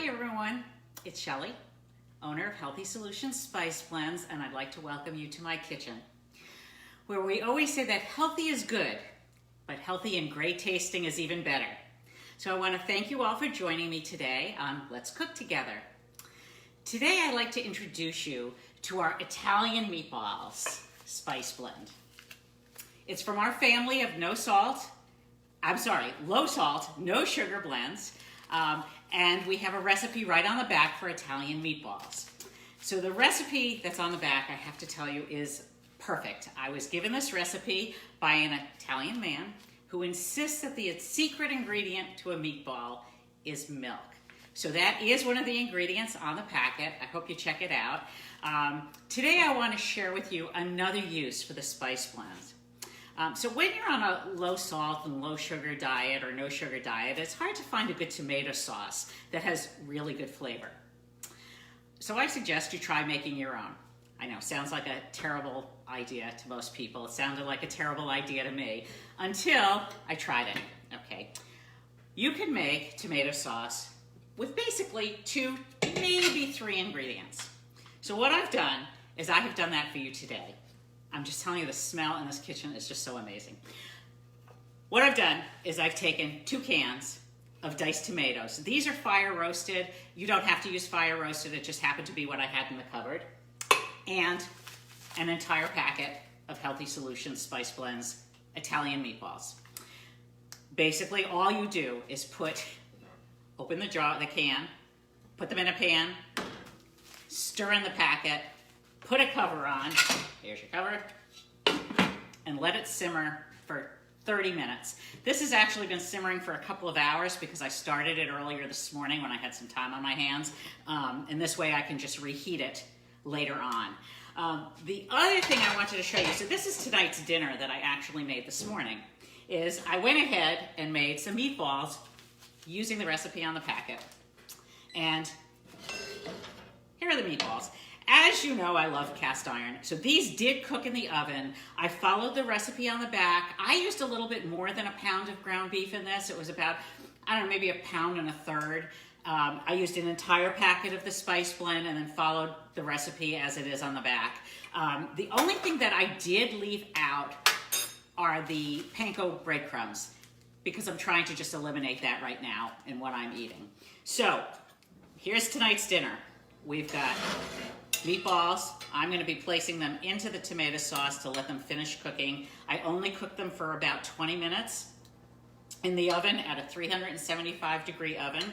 Hi everyone, it's Shelly, owner of Healthy Solutions Spice Blends, and I'd like to welcome you to my kitchen, where we always say that healthy is good, but healthy and great tasting is even better. So I want to thank you all for joining me today on Let's Cook Together. Today I'd like to introduce you to our Italian Meatballs Spice Blend. It's from our family of low salt, no sugar blends. And we have a recipe right on the back for Italian meatballs. So the recipe that's on the back, I have to tell you, is perfect. I was given this recipe by an Italian man who insists that the secret ingredient to a meatball is milk. So that is one of the ingredients on the packet. I hope you check it out. Today I want to share with you another use for the spice blends. So when you're on a low salt and low sugar diet or no sugar diet, it's hard to find a good tomato sauce that has really good flavor. So I suggest you try making your own. I know, sounds like a terrible idea to most people. It sounded like a terrible idea to me until I tried it. Okay, you can make tomato sauce with basically 2, maybe 3 ingredients. So what I've done is I have done that for you today. I'm just telling you, the smell in this kitchen is just so amazing. What I've done is I've taken 2 cans of diced tomatoes. These are fire roasted. You don't have to use fire roasted. It just happened to be what I had in the cupboard. And an entire packet of Healthy Solutions Spice Blends Italian meatballs. Basically, all you do is open the can, put them in a pan, stir in the packet, put a cover on, here's your cover, and let it simmer for 30 minutes. This has actually been simmering for a couple of hours because I started it earlier this morning when I had some time on my hands, and this way I can just reheat it later on. The other thing I wanted to show you, so this is tonight's dinner that I actually made this morning, is I went ahead and made some meatballs using the recipe on the packet. And here are the meatballs. As you know, I love cast iron. So these did cook in the oven. I followed the recipe on the back. I used a little bit more than a pound of ground beef in this. It was about, I don't know, maybe 1 1/3 pounds. I used an entire packet of the spice blend and then followed the recipe as it is on the back. The only thing that I did leave out are the panko breadcrumbs because I'm trying to just eliminate that right now in what I'm eating. So here's tonight's dinner. We've got meatballs. I'm going to be placing them into the tomato sauce to let them finish cooking. I only cooked them for about 20 minutes in the oven at a 375-degree oven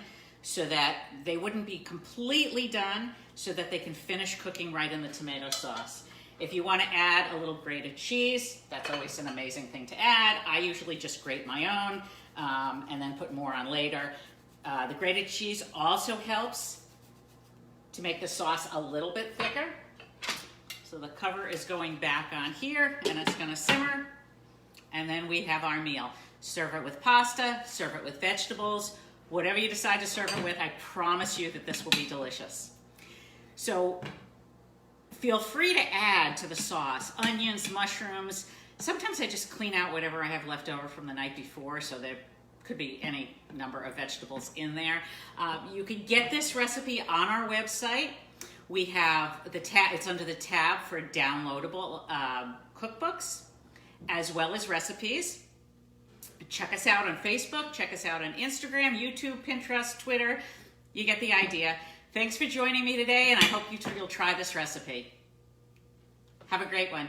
so that they wouldn't be completely done, so that they can finish cooking right in the tomato sauce. If you want to add a little grated cheese, that's always an amazing thing to add. I usually just grate my own and then put more on later. The grated cheese also helps to make the sauce a little bit thicker. So the cover is going back on here and it's going to simmer. And then we have our meal. Serve it with pasta, serve it with vegetables, whatever you decide to serve it with. I promise you that this will be delicious. So feel free to add to the sauce onions, mushrooms. Sometimes I just clean out whatever I have left over from the night before, so there could be any number of vegetables in there. You can get this recipe on our website. We have the tab, it's under the tab for downloadable cookbooks as well as recipes. Check us out on Facebook, check us out on Instagram, YouTube, Pinterest, Twitter. You get the idea. Thanks for joining me today, and I hope you'll try this recipe. Have a great one.